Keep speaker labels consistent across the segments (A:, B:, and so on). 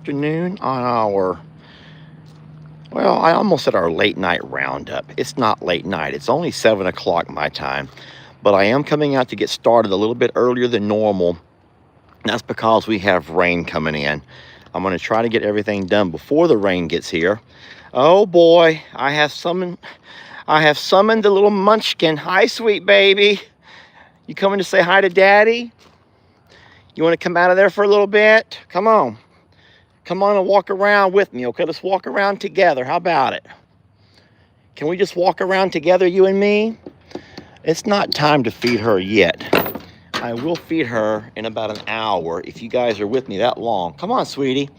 A: afternoon on our, well, I almost said our late night roundup. It's not late night. It's only 7 o'clock my time. But I am coming out to get started a little bit earlier than normal. That's because we have rain coming in. I'm going to try to get everything done before the rain gets here. Oh boy, I have summoned the little munchkin. Hi, sweet baby. You coming to say hi to Daddy? You want to come out of there for a little bit? Come on. Come on and walk around with me, okay? Let's walk around together. How about it? Can we just walk around together, you and me? It's not time to feed her yet. I will feed her in about an hour if you guys are with me that long. Come on, sweetie.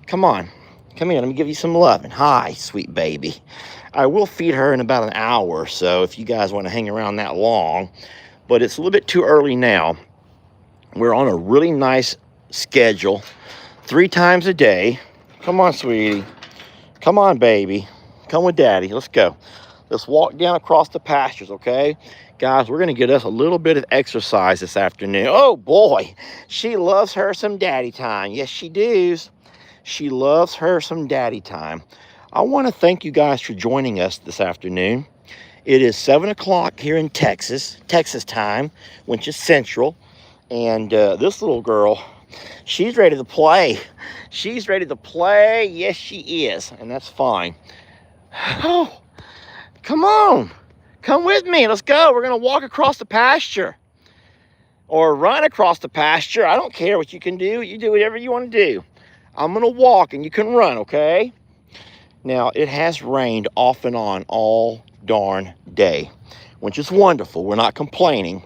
A: Come on. Come here. Let me give you some love. And hi, sweet baby. I will feed her in about an hour or so if you guys want to hang around that long. But it's a little bit too early now. We're on a really nice schedule. 3 times a day. Come on, sweetie. Come on, baby. Come with Daddy. Let's go. Let's walk down across the pastures, okay? Guys, we're going to get us a little bit of exercise this afternoon. Oh, boy. She loves her some daddy time. Yes, she does. She loves her some daddy time. I want to thank you guys for joining us this afternoon. It is 7 o'clock here in Texas time, which is Central. And this little girl, she's ready to play. She's ready to play. Yes, she is. And that's fine. Oh, come on. Come with me. Let's go. We're going to walk across the pasture. Or run across the pasture. I don't care what you can do. You do whatever you want to do. I'm going to walk and you can run, okay? Now, it has rained off and on all darn day, which is wonderful. We're not complaining.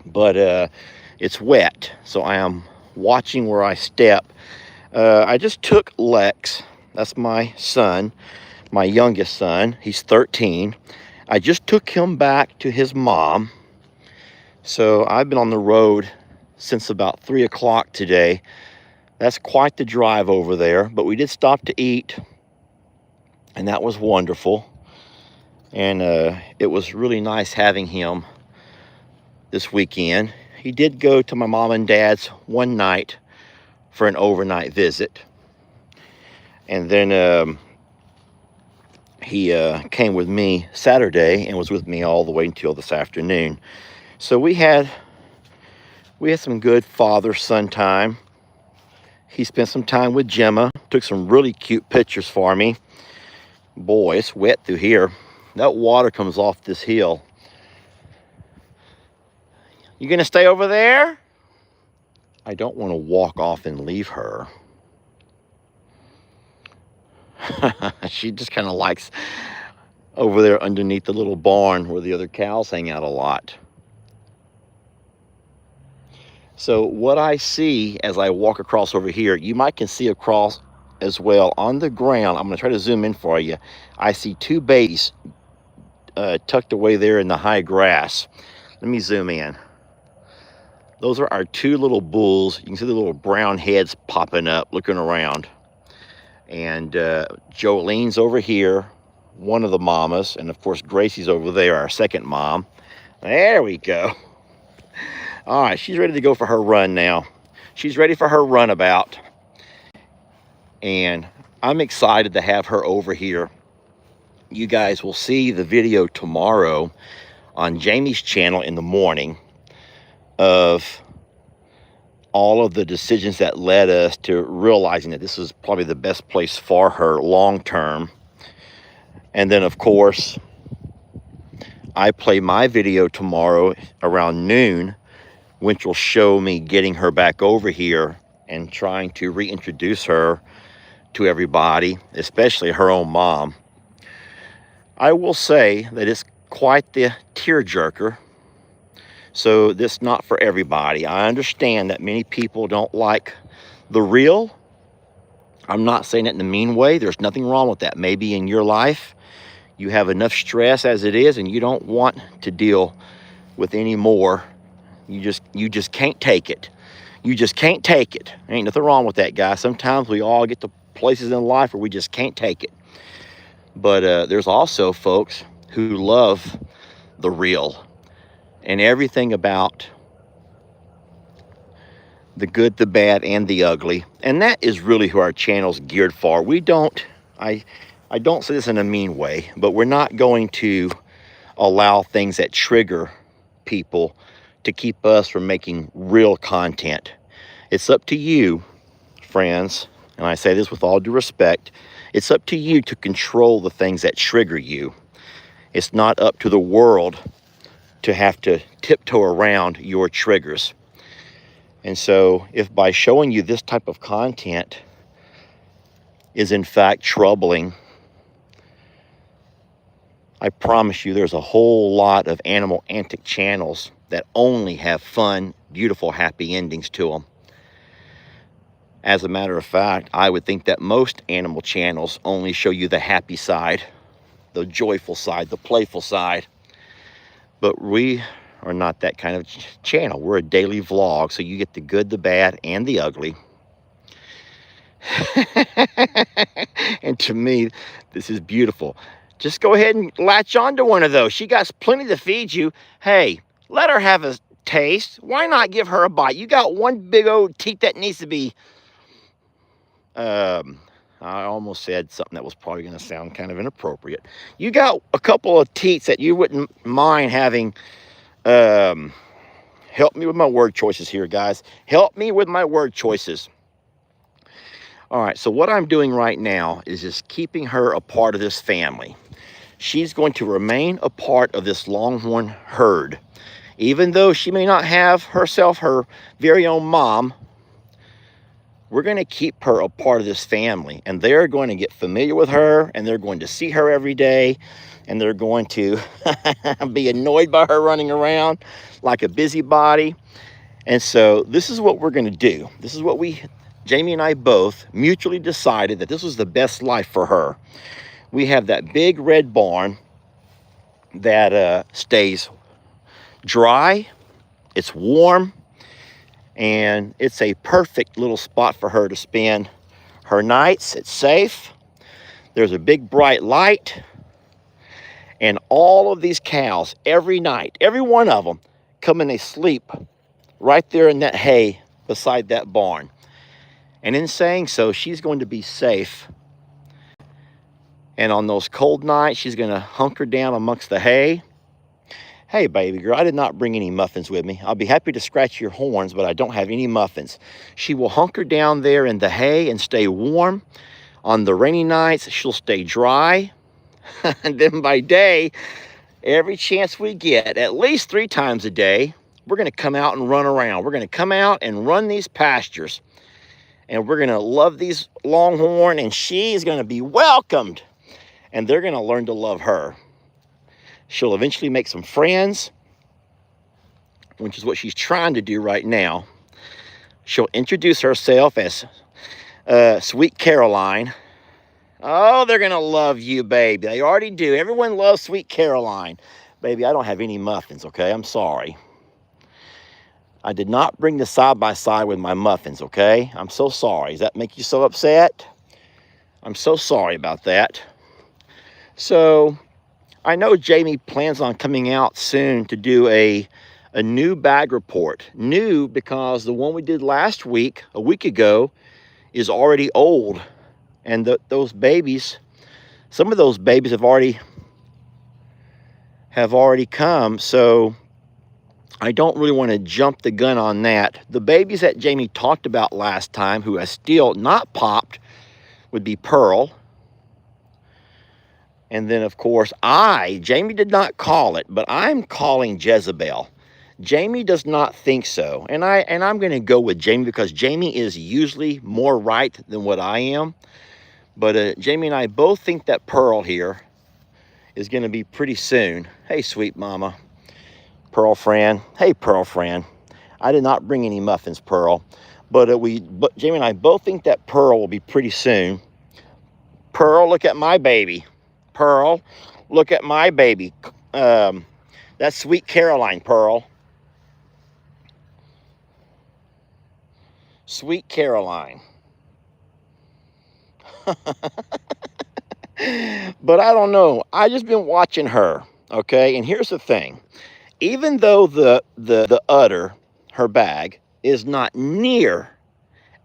A: But it's wet, so I am watching where I step. I just took Lex. That's my son, my youngest son. He's 13. I just took him back to his mom. So I've been on the road since about 3 o'clock today. That's quite the drive over there, but we did stop to eat, and that was wonderful. And it was really nice having him this weekend. He did go to my mom and dad's one night for an overnight visit. And then he came with me Saturday and was with me all the way until this afternoon. So we had some good father-son time. He spent some time with Gemma, took some really cute pictures for me. Boy, it's wet through here. That water comes off this hill. You gonna stay over there? I don't want to walk off and leave her. She just kind of likes over there underneath the little barn where the other cows hang out a lot. So what I see as I walk across over here, you might can see across as well on the ground. I'm going to try to zoom in for you. I see 2 babies tucked away there in the high grass. Let me zoom in. Those are our 2 little bulls. You can see the little brown heads popping up, looking around. And Jolene's over here, one of the mamas. And of course, Gracie's over there, our second mom. There we go. All right, she's ready to go for her run now. She's ready for her runabout. And I'm excited to have her over here. You guys will see the video tomorrow on Jamie's channel in the morning of all of the decisions that led us to realizing that this is probably the best place for her long term. And then, of course, I play my video tomorrow around noon, which will show me getting her back over here and trying to reintroduce her to everybody, especially her own mom. I will say that it's quite the tearjerker. So this is not for everybody. I understand that many people don't like the real. I'm not saying it in a mean way. There's nothing wrong with that. Maybe in your life, you have enough stress as it is and you don't want to deal with any more. You just can't take it. You just can't take it. Ain't nothing wrong with that, guys. Sometimes we all get to places in life where we just can't take it. But there's also folks who love the real and everything about the good, the bad, and the ugly. And that is really who our channel's geared for. We don't, I don't say this in a mean way, but we're not going to allow things that trigger people to keep us from making real content. It's up to you, friends, and I say this with all due respect, it's up to you to control the things that trigger you. It's not up to the world to have to tiptoe around your triggers. And so if by showing you this type of content is in fact troubling, I promise you there's a whole lot of animal antic channels that only have fun, beautiful, happy endings to them. As a matter of fact, I would think that most animal channels only show you the happy side, the joyful side, the playful side. But we are not that kind of channel. We're a daily vlog, so you get the good, the bad, and the ugly. And to me, this is beautiful. Just go ahead and latch onto one of those. She got plenty to feed you. Hey, let her have a taste. Why not give her a bite? You got one big old teat that needs to be, I almost said something that was probably going to sound kind of inappropriate. You got a couple of teats that you wouldn't mind having. Help me with my word choices here, guys. Help me with my word choices. All right, so what I'm doing right now is just keeping her a part of this family. She's going to remain a part of this Longhorn herd. Even though she may not have herself her very own mom, we're going to keep her a part of this family. And they're going to get familiar with her, and they're going to see her every day, and they're going to be annoyed by her running around like a busybody. And so this is what we're going to do. This is what Jamie and I both mutually decided that this was the best life for her. We have that big red barn that stays dry, it's warm, and it's a perfect little spot for her to spend her nights. It's safe. There's a big bright light, and all of these cows every night, every one of them, come and they sleep right there in that hay beside that barn. And in saying so, she's going to be safe. And on those cold nights, she's going to hunker down amongst the hay. Hey, baby girl, I did not bring any muffins with me. I'll be happy to scratch your horns, but I don't have any muffins. She will hunker down there in the hay and stay warm. On the rainy nights, she'll stay dry. And then by day, every chance we get, at least 3 times a day, we're going to come out and run around. We're going to come out and run these pastures. And we're going to love these Longhorn, and she's going to be welcomed. And they're going to learn to love her. She'll eventually make some friends, which is what she's trying to do right now. She'll introduce herself as Sweet Caroline. Oh, they're going to love you, baby. They already do. Everyone loves Sweet Caroline. Baby, I don't have any muffins, okay? I'm sorry. I did not bring the side-by-side with my muffins, okay? I'm so sorry. Does that make you so upset? I'm so sorry about that. So, I know Jamie plans on coming out soon to do a new bag report. New because the one we did last week, a week ago, is already old. And those babies, some of those babies have already come. So I don't really want to jump the gun on that. The babies that Jamie talked about last time, who has still not popped, would be Pearl. And then, of course, Jamie did not call it, but I'm calling Jezebel. Jamie does not think so. And I'm going to go with Jamie because Jamie is usually more right than what I am. But Jamie and I both think that Pearl here is going to be pretty soon. Hey, sweet mama. Pearl friend. Hey, Pearl friend. I did not bring any muffins, Pearl. But Jamie and I both think that Pearl will be pretty soon. Pearl, look at my baby. Pearl, look at my baby. That's Sweet Caroline, Pearl. Sweet Caroline. But I don't know. I just been watching her, okay? And here's the thing. Even though the udder, her bag, is not near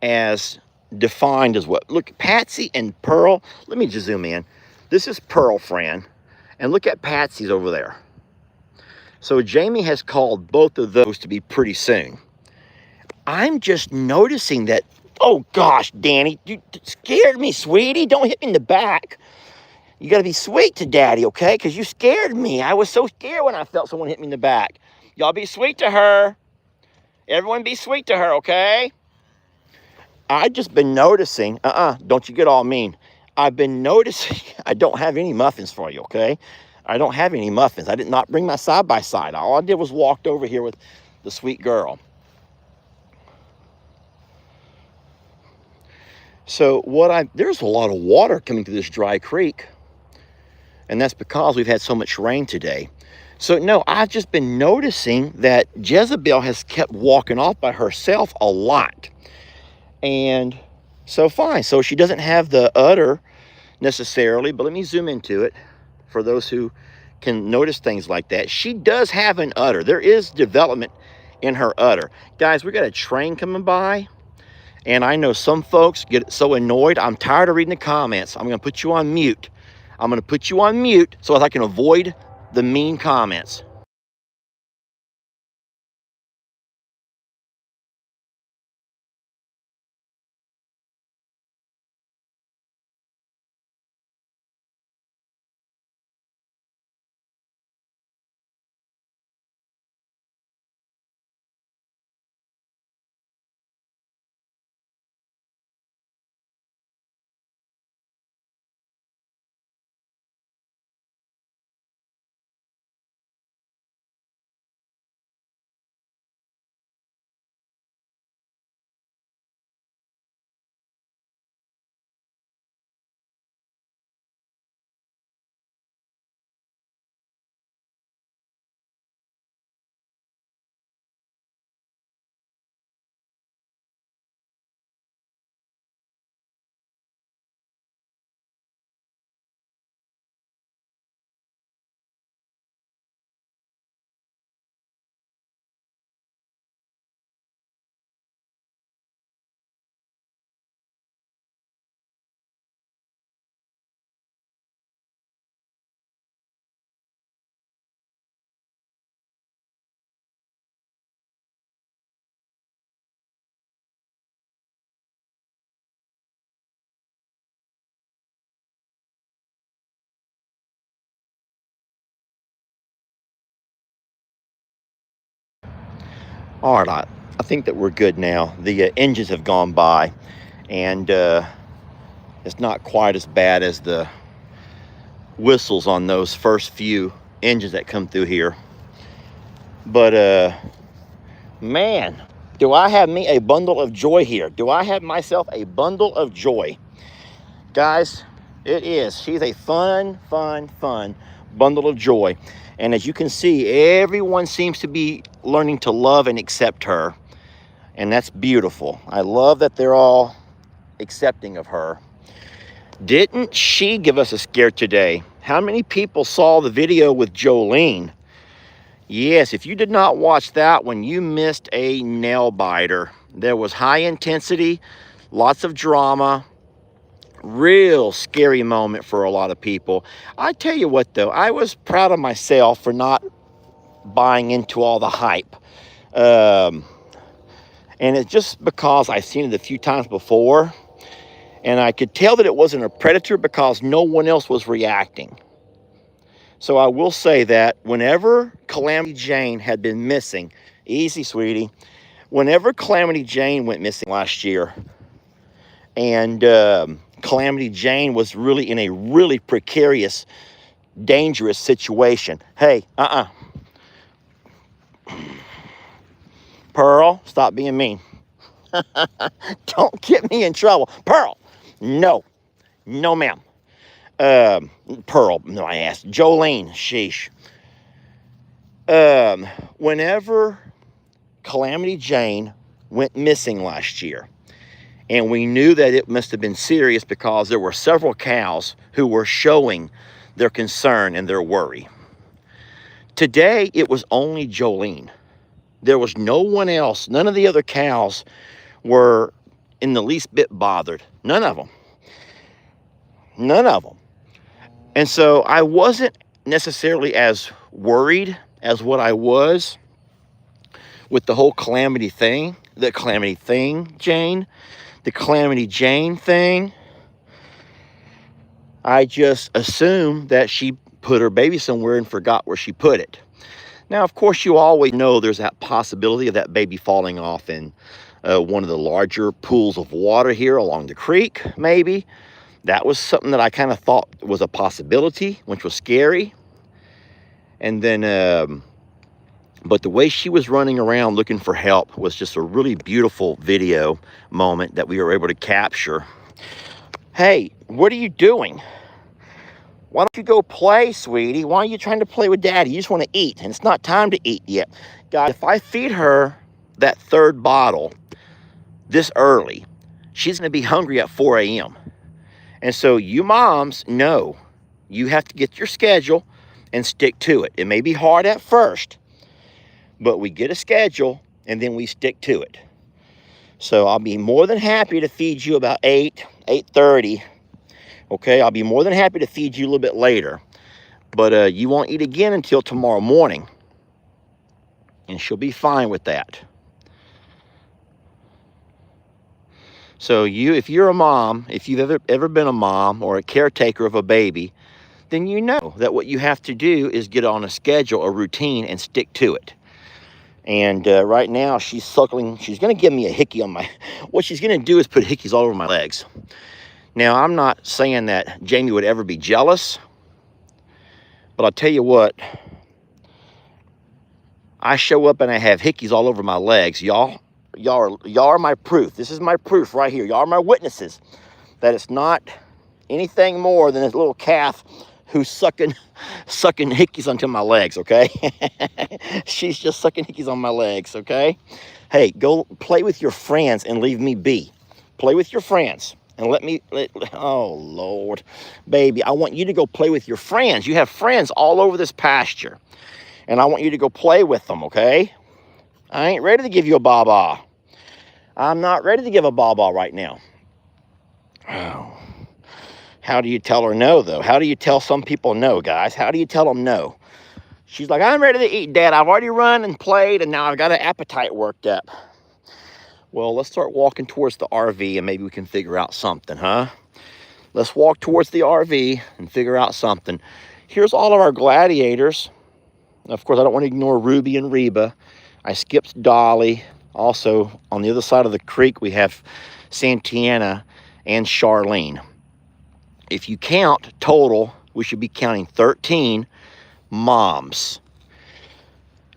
A: as defined as what. Look, Patsy and Pearl. Let me just zoom in. This is Pearl, Fran. And look at Patsy's over there. So Jamie has called both of those to be pretty soon. I'm just noticing that, oh gosh, Danny, you scared me, sweetie. Don't hit me in the back. You got to be sweet to Daddy, okay? Because you scared me. I was so scared when I felt someone hit me in the back. Y'all be sweet to her. Everyone be sweet to her, okay? I've just been noticing, don't you get all mean. I've been noticing, I don't have any muffins for you, okay? I don't have any muffins. I did not bring my side-by-side. All I did was walked over here with the sweet girl. So there's a lot of water coming through this dry creek. And that's because we've had so much rain today. So no, I've just been noticing that Jezebel has kept walking off by herself a lot. And so fine. So she doesn't have the udder necessarily, but let me zoom into it for those who can notice things like that. She does have an udder. There is development in her udder. Guys, we got a train coming by. And I know some folks get so annoyed. I'm tired of reading the comments. I'm going to put you on mute. I'm going to put you on mute so that I can avoid the mean comments. All right, I think that we're good now. The engines have gone by, and it's not quite as bad as the whistles on those first few engines that come through here. But man, do I have me a bundle of joy here. Do I have myself a bundle of joy? Guys, it is. She's a fun bundle of joy. And as you can see, everyone seems to be learning to love and accept her. And that's beautiful. I love that they're all accepting of her. Didn't she give us a scare today? How many people saw the video with Jolene? Yes, if you did not watch that one, you missed a nail biter. There was high intensity, lots of drama, real scary moment for a lot of people. I tell you what though, I was proud of myself for not buying into all the hype. And it's just because I've seen it a few times before, and I could tell that it wasn't a predator because no one else was reacting. So I will say that whenever Calamity Jane had been missing, easy sweetie, whenever Calamity Jane went missing last year, and Calamity Jane was really in a really precarious, dangerous situation. Hey, Pearl, stop being mean. Don't get me in trouble. Pearl, no, ma'am. Pearl, no, I asked. Jolene, sheesh. Whenever Calamity Jane went missing last year, and we knew that it must have been serious because there were several cows who were showing their concern and their worry. Today, it was only Jolene. There was no one else. None of the other cows were in the least bit bothered. None of them. None of them. And so I wasn't necessarily as worried as what I was with the whole Calamity thing. The Calamity thing, Jane. The Calamity Jane thing. I just assumed that she put her baby somewhere and forgot where she put it. Now, of course, you always know there's that possibility of that baby falling off in one of the larger pools of water here along the creek, maybe. That was something that I kind of thought was a possibility, which was scary. And then, but the way she was running around looking for help was just a really beautiful video moment that we were able to capture. Hey, what are you doing? Why don't you go play, sweetie? Why are you trying to play with daddy? You just want to eat, and it's not time to eat yet. God, if I feed her that third bottle this early, she's going to be hungry at 4 a.m. And so you moms know you have to get your schedule and stick to it. It may be hard at first, but we get a schedule and then we stick to it. So I'll be more than happy to feed you about 8:30. Okay, I'll be more than happy to feed you a little bit later. But you won't eat again until tomorrow morning. And she'll be fine with that. So if you're a mom, if you've ever been a mom or a caretaker of a baby, then you know that what you have to do is get on a schedule, a routine, and stick to it. And right now she's suckling. She's going to give me a hickey on my... What she's going to do is put hickeys all over my legs. Now, I'm not saying that Jamie would ever be jealous, but I'll tell you what, I show up and I have hickeys all over my legs. Y'all are my proof. This is my proof right here. Y'all are my witnesses that it's not anything more than this little calf who's sucking hickeys onto my legs, okay? She's just sucking hickeys on my legs, okay? Hey, go play with your friends and leave me be. Play with your friends. And oh, Lord. Baby, I want you to go play with your friends. You have friends all over this pasture. And I want you to go play with them, okay? I ain't ready to give you a baba. I'm not ready to give a baba right now. Oh. How do you tell her no, though? How do you tell some people no, guys? How do you tell them no? She's like, I'm ready to eat, Dad. I've already run and played, and now I've got an appetite worked up. Well, let's start walking towards the RV and maybe we can figure out something, huh? Let's walk towards the RV and figure out something. Here's all of our gladiators. Of course, I don't want to ignore Ruby and Reba. I skipped Dolly. Also, on the other side of the creek, we have Santana and Charlene. If you count total, we should be counting 13 moms.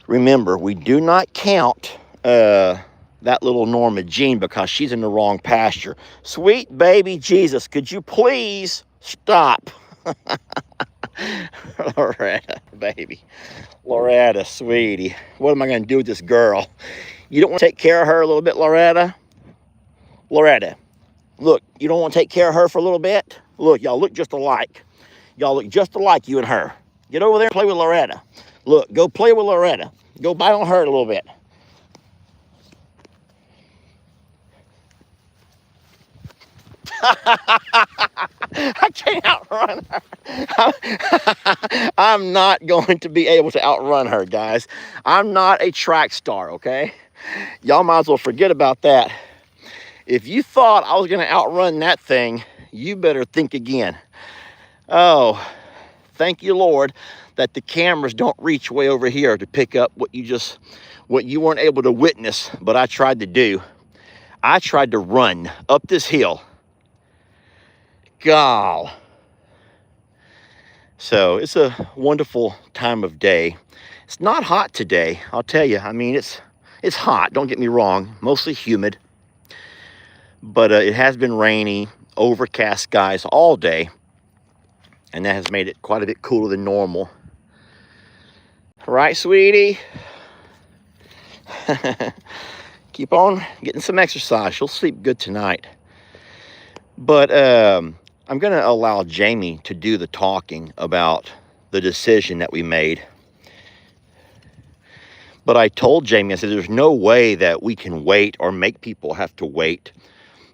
A: Remember, we do not count that little Norma Jean because she's in the wrong pasture. Sweet baby Jesus, could you please stop? Loretta, baby. Loretta, sweetie. What am I going to do with this girl? You don't want to take care of her a little bit, Loretta? Loretta, look, you don't want to take care of her for a little bit? Look, y'all look just alike. Y'all look just alike, you and her. Get over there and play with Loretta. Look, go play with Loretta. Go bite on her a little bit. I can't outrun her. I'm not going to be able to outrun her, guys. I'm not a track star, okay? Y'all might as well forget about that. If you thought I was going to outrun that thing, you better think again. Oh, thank you, Lord, that the cameras don't reach way over here to pick up what you weren't able to witness, but I tried to do. I tried to run up this hill. God. So it's a wonderful time of day. It's not hot today, I'll tell you. I mean, it's hot, don't get me wrong, mostly humid. But it has been rainy, overcast skies all day. And that has made it quite a bit cooler than normal. Right, sweetie? Keep on getting some exercise. She'll sleep good tonight. But I'm going to allow Jamie to do the talking about the decision that we made. But I told Jamie, I said, there's no way that we can wait or make people have to wait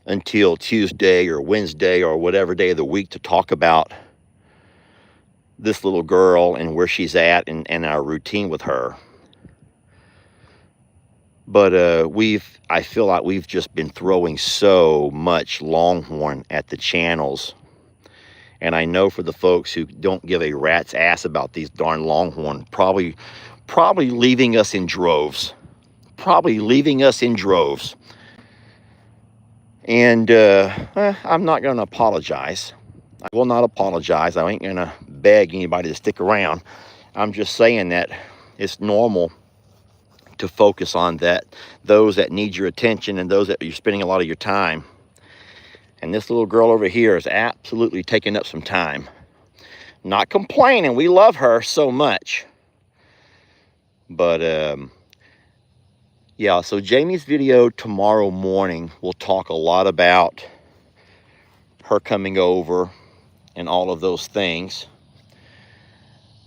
A: until Tuesday or Wednesday or whatever day of the week to talk about this little girl and where she's at and our routine with her. But I feel like we've just been throwing so much Longhorn at the channels. And I know for the folks who don't give a rat's ass about these darn Longhorn, probably leaving us in droves. Probably leaving us in droves. And I'm not going to apologize. I will not apologize. I ain't going to beg anybody to stick around. I'm just saying that it's normal to focus on those that need your attention and those that you're spending a lot of your time. And this little girl over here is absolutely taking up some time. Not complaining. We love her so much. But yeah, so Jamie's video tomorrow morning will talk a lot about her coming over and all of those things.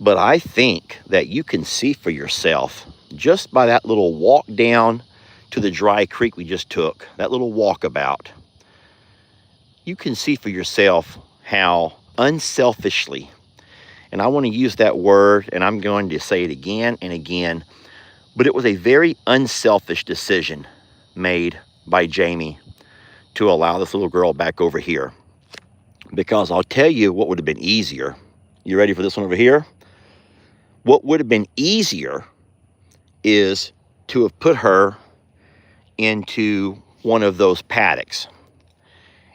A: But I think that you can see for yourself just by that little walk down to the dry creek we just took, that little walkabout. You can see for yourself how unselfishly, and I want to use that word, and I'm going to say it again and again, but it was a very unselfish decision made by Jamie to allow this little girl back over here. Because I'll tell you what would have been easier. You ready for this one over here? What would have been easier is to have put her into one of those paddocks.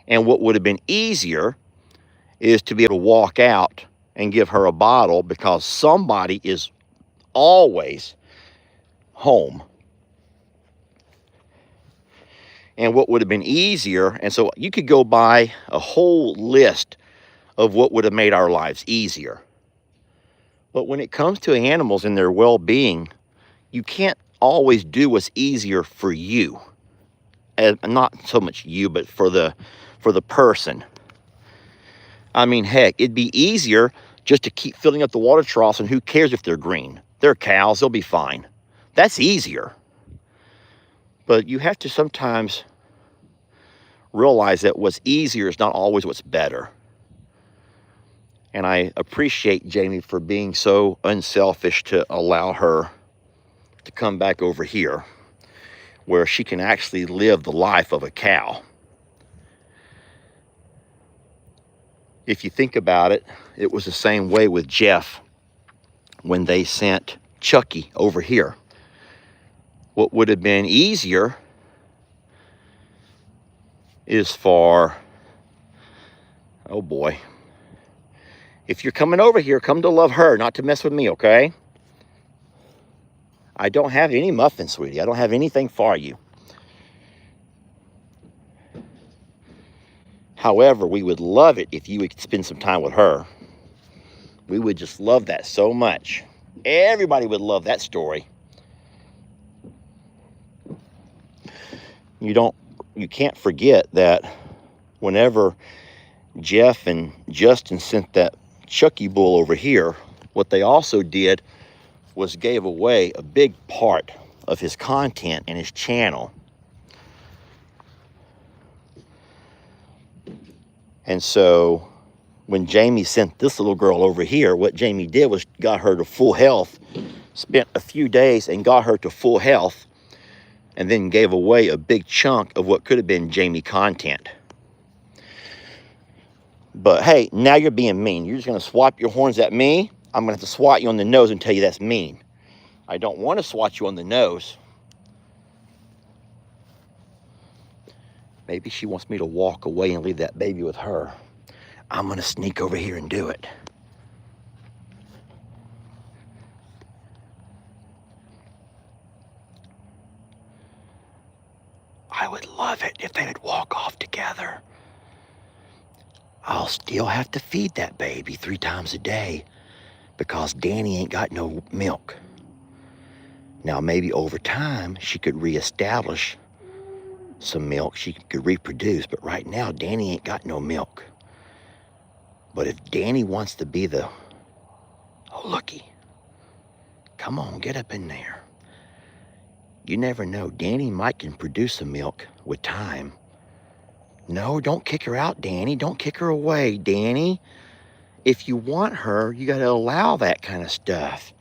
A: And what would have been easier is to be able to walk out and give her a bottle, because somebody is always home. And what would have been easier, and so you could go by a whole list of what would have made our lives easier. But when it comes to animals and their well-being, you can't always do what's easier for you. And not so much you, but for the person. I mean, heck, it'd be easier just to keep filling up the water troughs, and who cares if they're green? They're cows, they'll be fine. That's easier. But you have to sometimes realize that what's easier is not always what's better. And I appreciate Jamie for being so unselfish to allow her to come back over here where she can actually live the life of a cow. If you think about it, it was the same way with Jeff when they sent Chucky over here. What would have been easier is for, oh boy, if you're coming over here, come to love her, not to mess with me, okay? I don't have any muffins, sweetie. I don't have anything for you. However, we would love it if you would spend some time with her. We would just love that so much. Everybody would love that story. You can't forget that whenever Jeff and Justin sent that Chucky bull over here, what they also did was gave away a big part of his content and his channel. And so when Jamie sent this little girl over here, what Jamie did was got her to full health, spent a few days and got her to full health, and then gave away a big chunk of what could have been Jamie content. But hey, now you're being mean. You're just going to swap your horns at me. I'm going to have to swat you on the nose and tell you that's mean. I don't want to swat you on the nose. Maybe she wants me to walk away and leave that baby with her. I'm going to sneak over here and do it. I would love it if they would walk off together. I'll still have to feed that baby 3 times a day because Danny ain't got no milk. Now, maybe over time, she could reestablish some milk. She could reproduce, but right now, Danny ain't got no milk. But if Danny wants to be the, oh, looky. Come on, get up in there. You never know. Danny might can produce some milk with time. No, don't kick her out, Danny. Don't kick her away, Danny. If you want her, you got to allow that kind of stuff.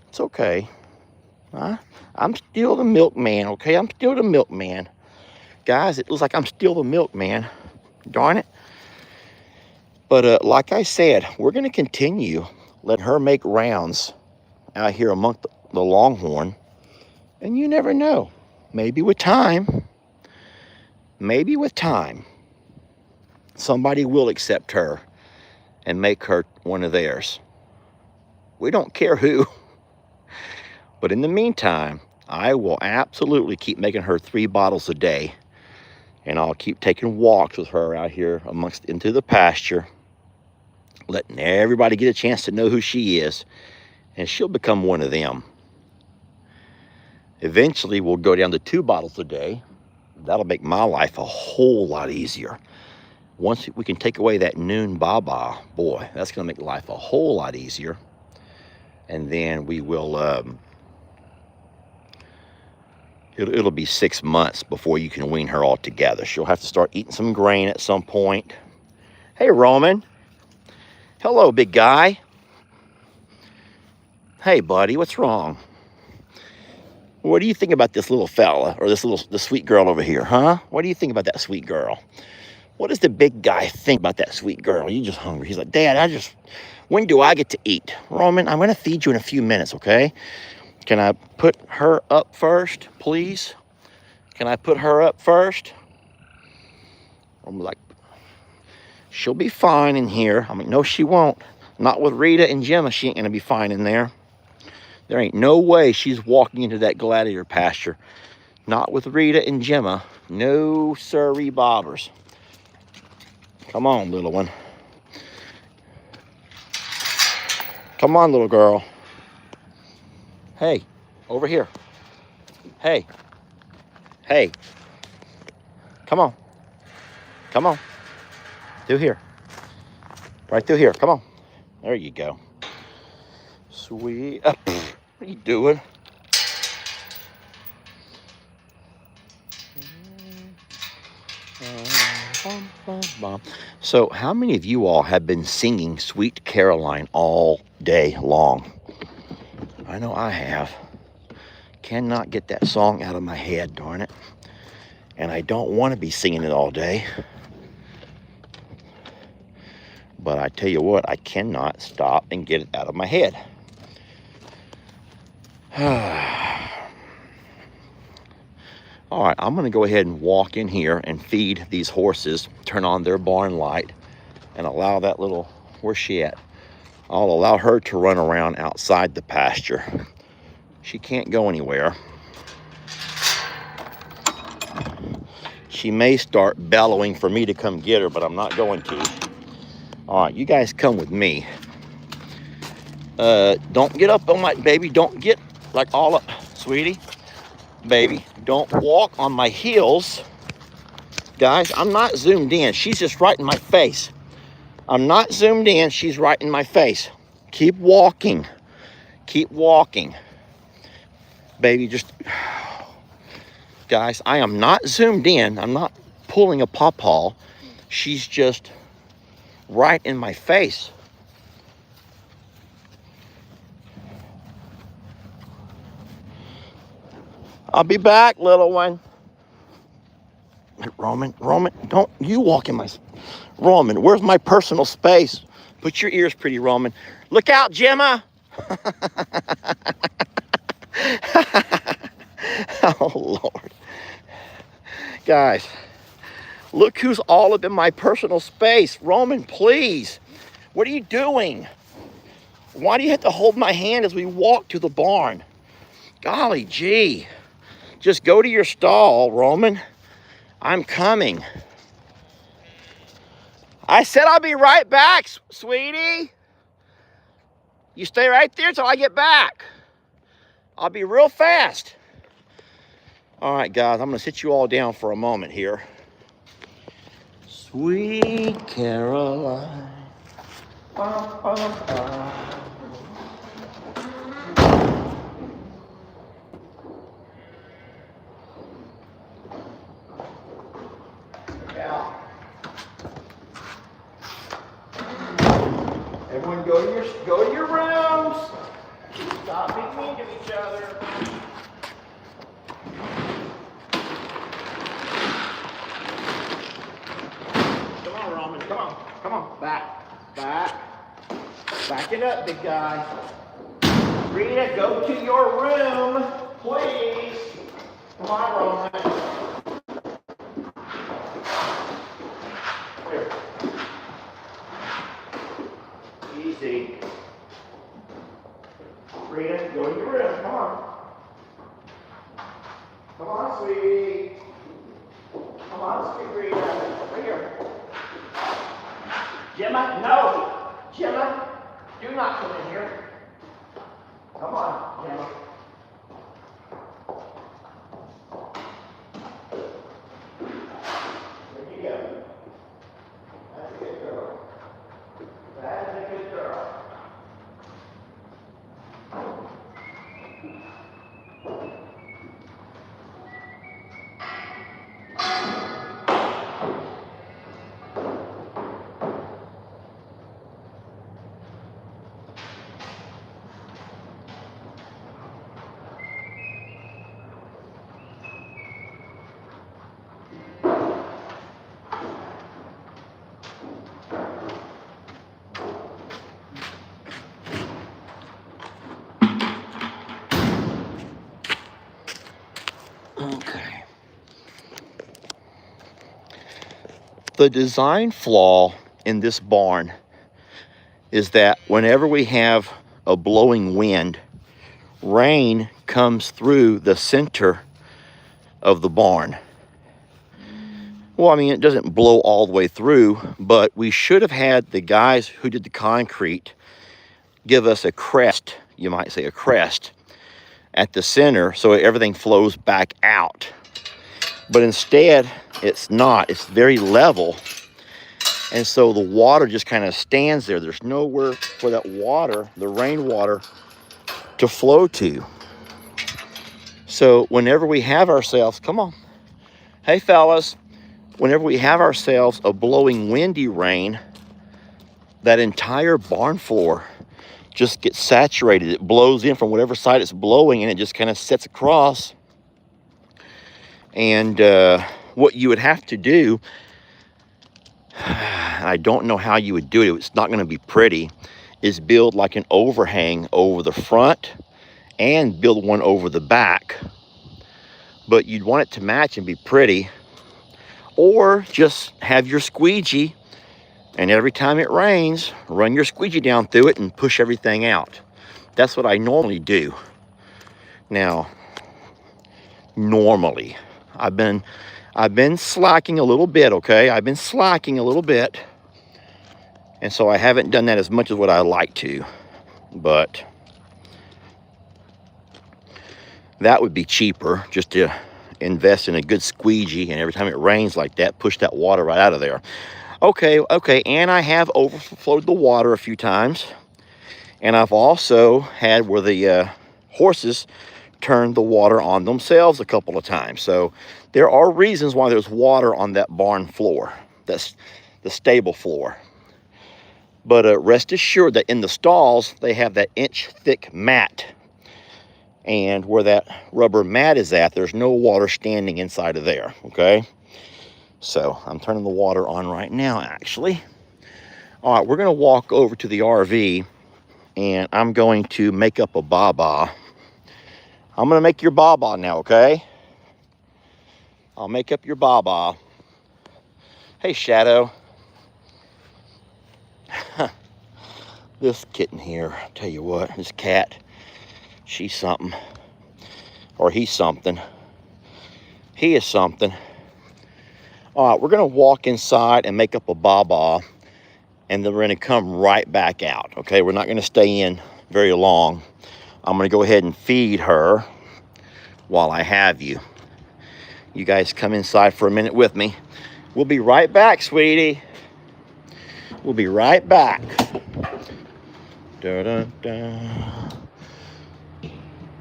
A: It's okay. Huh? I'm still the milkman, okay? I'm still the milkman. Guys, it looks like I'm still the milkman. Darn it. But like I said, we're going to continue letting her make rounds out here among the Longhorn. And you never know. Maybe with time, somebody will accept her and make her one of theirs. We don't care who. But in the meantime, I will absolutely keep making her 3 bottles a day. And I'll keep taking walks with her out here into the pasture, letting everybody get a chance to know who she is. And she'll become one of them. Eventually, we'll go down to 2 bottles a day. That'll make my life a whole lot easier. Once we can take away that noon baba, boy, that's going to make life a whole lot easier. And then we will, it'll be 6 months before you can wean her all together. She'll have to start eating some grain at some point. Hey, Roman. Hello, big guy. Hey, buddy, what's wrong? What do you think about this little fella, or the sweet girl over here, huh? What do you think about that sweet girl? What does the big guy think about that sweet girl? You just hungry. He's like, Dad, when do I get to eat? Roman, I'm going to feed you in a few minutes, okay? Can I put her up first, please? Can I put her up first? I'm like, she'll be fine in here. I mean, no, she won't. Not with Rita and Gemma. She ain't going to be fine in there. There ain't no way she's walking into that gladiator pasture. Not with Rita and Gemma. No sirree bobbers. Come on, little one. Come on, little girl. Hey, over here. Hey. Hey. Come on. Come on. Through here. Right through here. Come on. There you go. Sweet. What are you doing? So how many of you all have been singing Sweet Caroline all day long? I know I have. Cannot get that song out of my head, darn it. And I don't want to be singing it all day. But I tell you what, I cannot stop and get it out of my head. All right, I'm going to go ahead and walk in here and feed these horses, turn on their barn light, and allow that little, where's she at? I'll allow her to run around outside the pasture. She can't go anywhere. She may start bellowing for me to come get her, but I'm not going to. All right, you guys come with me. Don't get up on my, baby, don't get like all up, sweetie. Baby, don't walk on my heels. Guys, I'm not zoomed in. She's just right in my face. I'm not zoomed in. She's right in my face. Keep walking. Keep walking. Baby, just... Guys, I am not zoomed in. I'm not pulling a pawpaw. She's just right in my face. I'll be back, little one. Roman, don't you walk in my... Roman, where's my personal space? Put your ears pretty, Roman. Look out, Gemma. Oh, Lord. Guys, look who's all up in my personal space. Roman, please. What are you doing? Why do you have to hold my hand as we walk to the barn? Golly gee. Just go to your stall, Roman. I'm coming. I said I'll be right back, sweetie. You stay right there till I get back. I'll be real fast. All right, guys, I'm going to sit you all down for a moment here. Sweet Caroline. Everyone go to your rooms. Stop being mean to each other. Come on, Roman. Come on. Come on. Back. Back. Back it up, big guy. Rita, go to your room, please. Come on, Roman. Here. Easy. Rita, go to your room. Come on. Come on, sweetie. Come on, sweet Rita. Right here. Gemma, no. Gemma, do not come in here. Come on, Gemma. There you go. That's a good girl. That is a good girl. Okay. The design flaw in this barn is that whenever we have a blowing wind, rain comes through the center of the barn. Well, I mean, it doesn't blow all the way through, but we should have had the guys who did the concrete give us a crest, you might say a crest, at the center so everything flows back out. But instead, it's not. It's very level. And so the water just kind of stands there. There's nowhere for that water, the rainwater, to flow to. So whenever we have ourselves, come on, hey fellas, whenever we have ourselves a blowing windy rain, that entire barn floor just gets saturated. It blows in from whatever side it's blowing and it just kind of sets across. And what you would have to do, I don't know how you would do it, it's not going to be pretty, is build like an overhang over the front and build one over the back. But you'd want it to match and be pretty, or just have your squeegee, and every time it rains, run your squeegee down through it and push everything out. That's what I normally do. Now, normally, I've been slacking a little bit, okay? I've been slacking a little bit. And so I haven't done that as much as what I like to. But that would be cheaper, just to invest in a good squeegee, and every time it rains like that, push that water right out of there. Okay, and I have overflowed the water a few times. And I've also had where the horses turned the water on themselves a couple of times. So there are reasons why there's water on that barn floor. That's the stable floor. But rest assured that in the stalls, they have that inch-thick mat. And where that rubber mat is at, there's no water standing inside of there, okay? So I'm turning the water on right now, actually. All right, we're going to walk over to the RV, and I'm going to make up a baba. I'm going to make your baba now, okay? I'll make up your baba. Hey, Shadow. This kitten here, I tell you what, this cat, she's something. Or he's something. He is something. All right, we're going to walk inside and make up a baba, and then we're going to come right back out, okay? We're not going to stay in very long. I'm going to go ahead and feed her while I have you. You guys come inside for a minute with me. We'll be right back, sweetie. We'll be right back.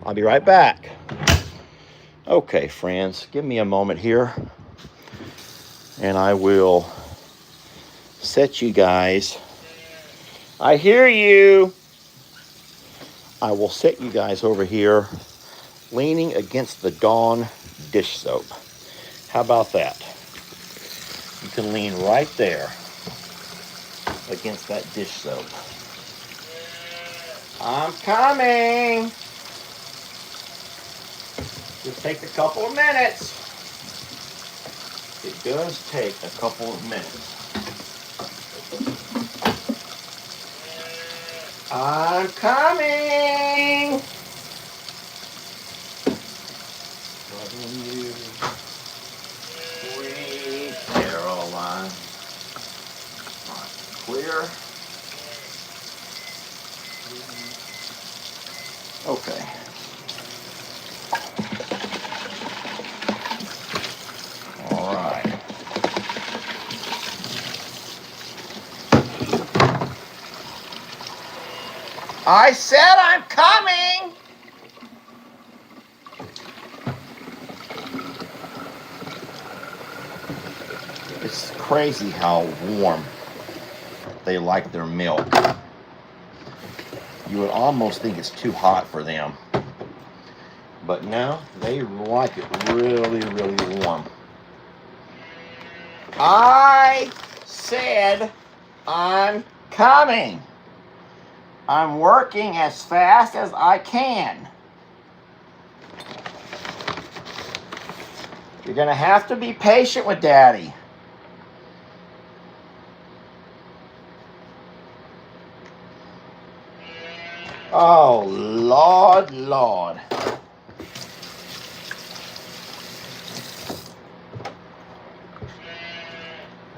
A: I'll be right back. Okay, friends, give me a moment here, and I will set you guys I hear you. I will set you guys over here leaning against the Dawn dish soap. How about that? You can lean right there against that dish soap. I'm coming. Just take a couple of minutes. It does take a couple of minutes. I'm coming. Loving you, sweet Caroline. Clear. Okay. All right. I said I'm coming. It's crazy how warm they like their milk. You would almost think it's too hot for them. But no, they like it really, really warm. I said I'm coming. I'm working as fast as I can. You're gonna have to be patient with Daddy. Oh, Lord, Lord.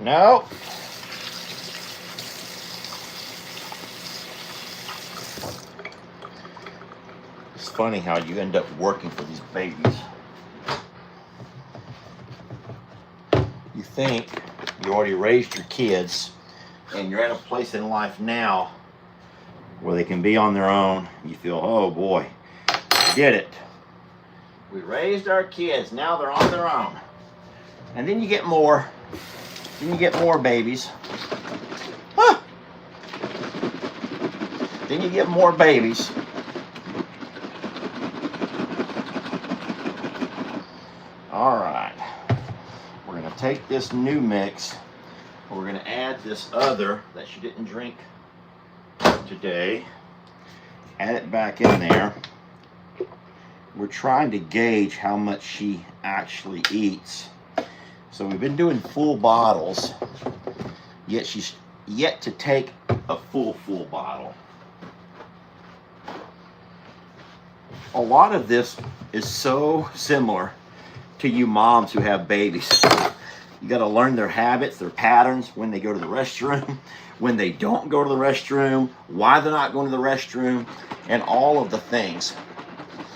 A: No. It's funny how you end up working for these babies. You think you already raised your kids and you're at a place in life now where they can be on their own. You feel, oh boy, did it. We raised our kids, now they're on their own. And then you get more. Then you get more babies. Huh. Then you get more babies. All right. We're going to take this new mix. We're going to add this other that she didn't drink today. Add it back in there. We're trying to gauge how much she actually eats. So we've been doing full bottles, yet she's yet to take a full bottle. A lot of this is so similar to you moms who have babies. You got to learn their habits, their patterns, when they go to the restroom, when they don't go to the restroom, why they're not going to the restroom, and all of the things.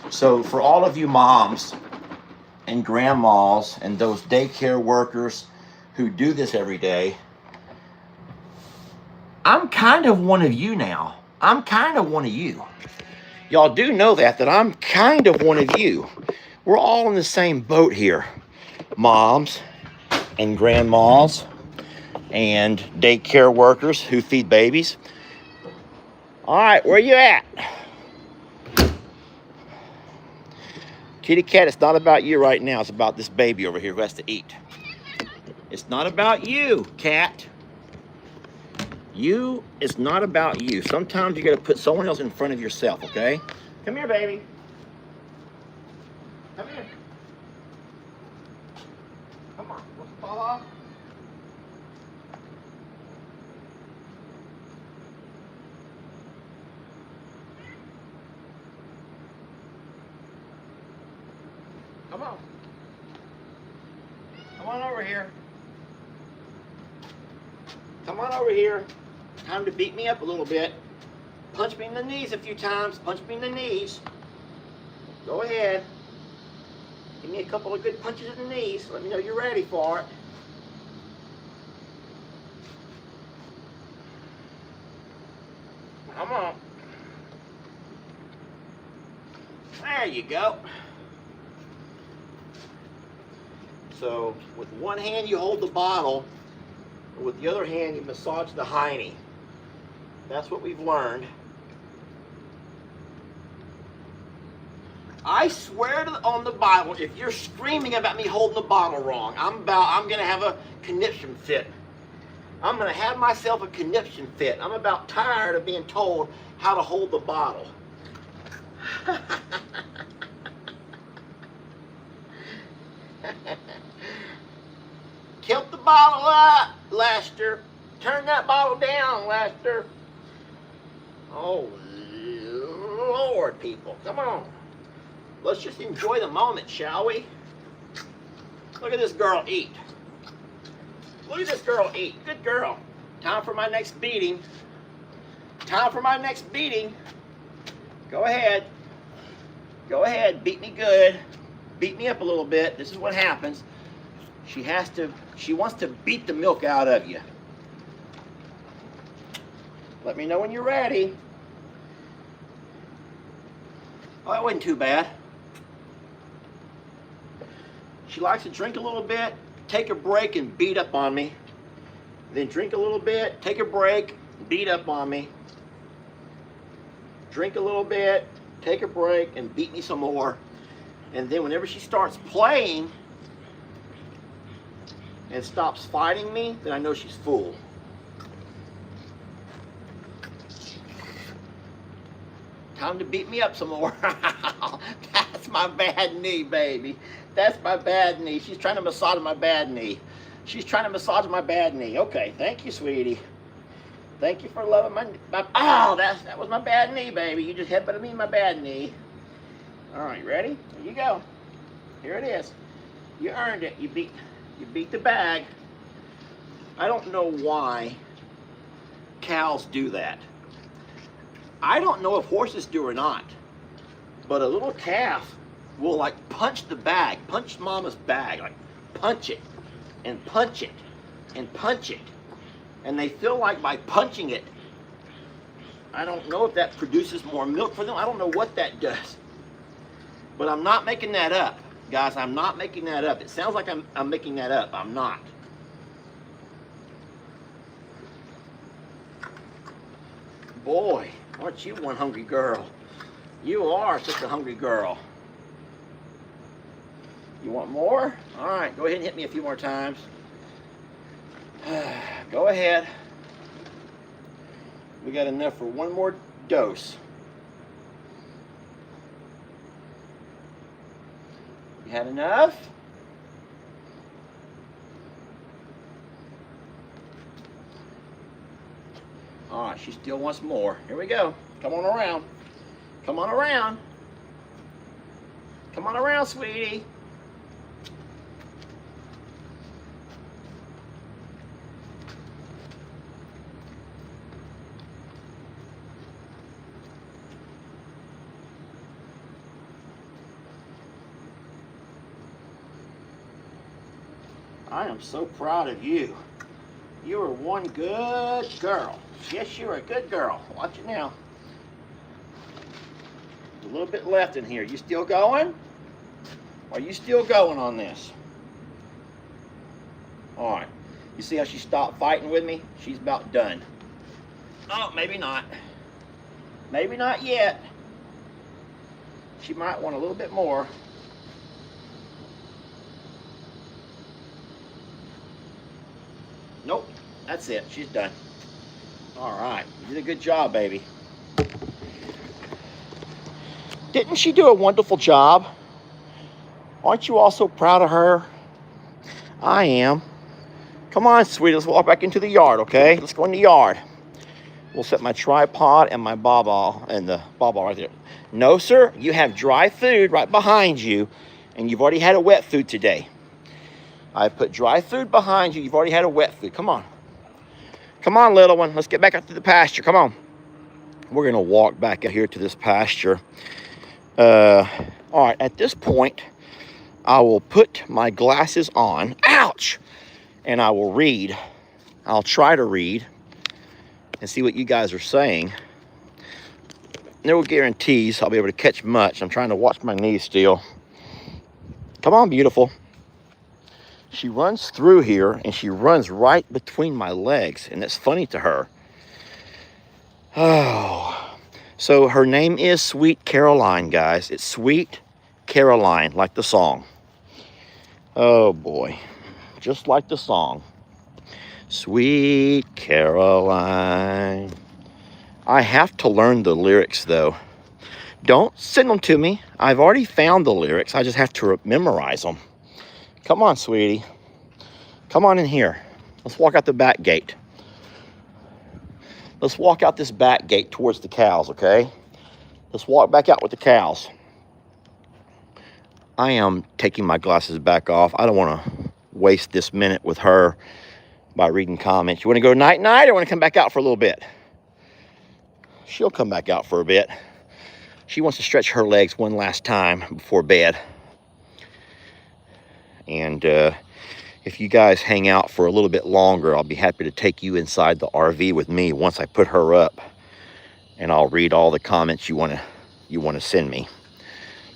A: So for all of you moms and grandmas and those daycare workers who do this every day, I'm kind of one of you now. I'm kind of one of you. Y'all do know that I'm kind of one of you. We're all in the same boat here. Moms and grandmas and daycare workers who feed babies. All right, where you at? Kitty cat, it's not about you right now. It's about this baby over here who has to eat. It's not about you, cat. It's not about you. Sometimes you gotta put someone else in front of yourself, okay? Come here, baby. Come here. Come on, let's fall off. Come on. Come on over here. Come on over here. Time to beat me up a little bit. Punch me in the knees a few times. Punch me in the knees. Go ahead. Give me a couple of good punches in the knees. Let me know you're ready for it. Come on. There you go. So with one hand you hold the bottle, and with the other hand you massage the hiney. That's what we've learned. I swear on the Bible, if you're screaming about me holding the bottle wrong, I'm gonna have a conniption fit. I'm gonna have myself a conniption fit. I'm about tired of being told how to hold the bottle. Tilt the bottle up, Lester. Turn that bottle down, Lester. Oh, Lord, people, come on. Let's just enjoy the moment, shall we? Look at this girl eat. Look at this girl eat. Good girl. Time for my next beating. Time for my next beating. Go ahead. Go ahead. Beat me good. Beat me up a little bit. This is what happens. She wants to beat the milk out of you. Let me know when you're ready. Oh, that wasn't too bad. She likes to drink a little bit, take a break, and beat up on me. Then drink a little bit, take a break, beat up on me. Drink a little bit, take a break, and beat me some more. And then whenever she starts playing and stops fighting me, then I know she's full. Time to beat me up some more. That's my bad knee, baby. That's my bad knee. She's trying to massage my bad knee. She's trying to massage my bad knee. Okay, thank you, sweetie. Thank you for loving my oh, that was my bad knee, baby. You just headbutted me in my bad knee. All right, ready? Here you go. Here it is. You earned it. You beat the bag. I don't know why cows do that. I don't know if horses do or not, but a little calf will like punch the bag, punch mama's bag, like punch it and punch it and punch it. And they feel like by punching it, I don't know if that produces more milk for them. I don't know what that does. But I'm not making that up. Guys, I'm not making that up. It sounds like I'm making that up. I'm not. Boy, aren't you one hungry girl? You are such a hungry girl. You want more? All right, go ahead and hit me a few more times. Go ahead. We got enough for one more dose. You had enough? All right, she still wants more. Here we go. Come on around. Come on around. Come on around, sweetie. I am so proud of you. You are one good girl. Yes, you're a good girl. Watch it now. A little bit left in here. You still going? Are you still going on this? All right. You see how she stopped fighting with me? She's about done. Oh, maybe not. Maybe not yet. She might want a little bit more. Nope. That's it. She's done. All right. You did a good job, baby. Didn't she do a wonderful job? Aren't you all so proud of her? I am. Come on, sweetie. Let's walk back into the yard, okay? Let's go in the yard. We'll set my tripod and my ball and the ball right there. No, sir. You have dry food right behind you, and you've already had a wet food today. I put dry food behind you. You've already had a wet food. Come on. Come on, little one. Let's get back out to the pasture. Come on. We're going to walk back out here to this pasture. All right. At this point, I will put my glasses on. Ouch! And I will read. I'll try to read and see what you guys are saying. No guarantees I'll be able to catch much. I'm trying to watch my knees still. Come on, beautiful. She runs through here, and she runs right between my legs, and it's funny to her. Oh, so her name is Sweet Caroline, guys. It's Sweet Caroline, like the song. Oh boy, just like the song. Sweet Caroline. I have to learn the lyrics though. Don't send them to me. I've already found the lyrics. I just have to memorize them. Come on, sweetie. Come on in here. Let's walk out the back gate. Let's walk out this back gate towards the cows, okay? Let's walk back out with the cows. I am taking my glasses back off. I don't want to waste this minute with her by reading comments. You want to go night-night or want to come back out for a little bit? She'll come back out for a bit. She wants to stretch her legs one last time before bed. And if you guys hang out for a little bit longer, I'll be happy to take you inside the RV with me once I put her up. And I'll read all the comments you want to send me.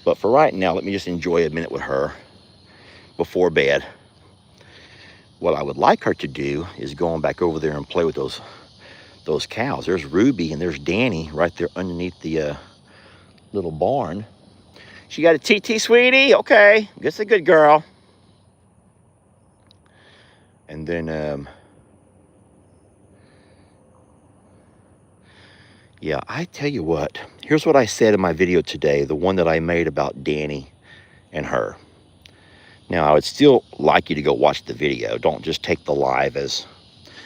A: But for right now, let me just enjoy a minute with her before bed. What I would like her to do is go on back over there and play with those cows. There's Ruby and there's Danny right there underneath the little barn. She got a TT, sweetie? Okay, that's a good girl. And then, yeah, I tell you what, here's what I said in my video today, the one that I made about Danny and her. Now, I would still like you to go watch the video. Don't just take the live as,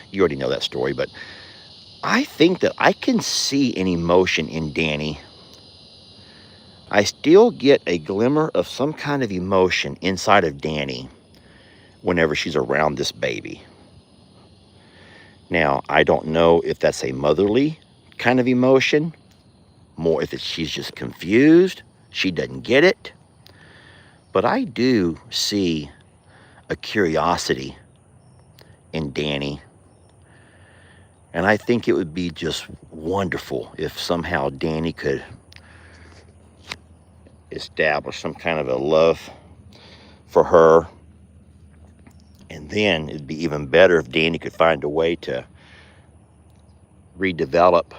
A: you already know that story, but I think that I can see an emotion in Danny. I still get a glimmer of some kind of emotion inside of Danny whenever she's around this baby. Now, I don't know if that's a motherly kind of emotion, more if she's just confused, she doesn't get it. But I do see a curiosity in Danny. And I think it would be just wonderful if somehow Danny could establish some kind of a love for her. And then it'd be even better if Danny could find a way to redevelop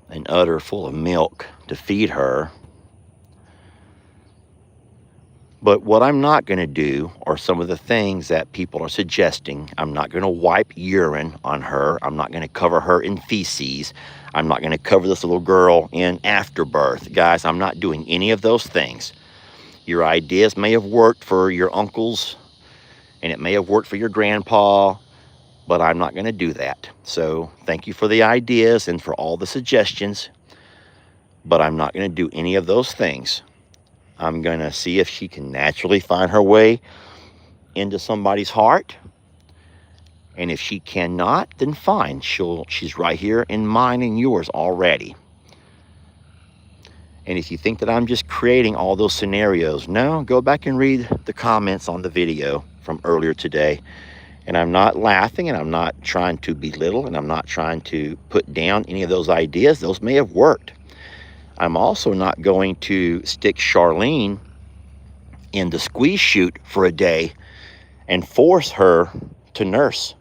A: an udder full of milk to feed her. But what I'm not going to do are some of the things that people are suggesting. I'm not going to wipe urine on her. I'm not going to cover her in feces. I'm not going to cover this little girl in afterbirth. Guys, I'm not doing any of those things. Your ideas may have worked for your uncles, and it may have worked for your grandpa, but I'm not going to do that. So thank you for the ideas and for all the suggestions, but I'm not going to do any of those things. I'm going to see if she can naturally find her way into somebody's heart. And if she cannot, then fine. She's right here in mine and yours already. And if you think that I'm just creating all those scenarios, no, go back and read the comments on the video from earlier today. And I'm not laughing, and I'm not trying to belittle, and I'm not trying to put down any of those ideas. Those may have worked. I'm also not going to stick Charlene in the squeeze chute for a day and force her to nurse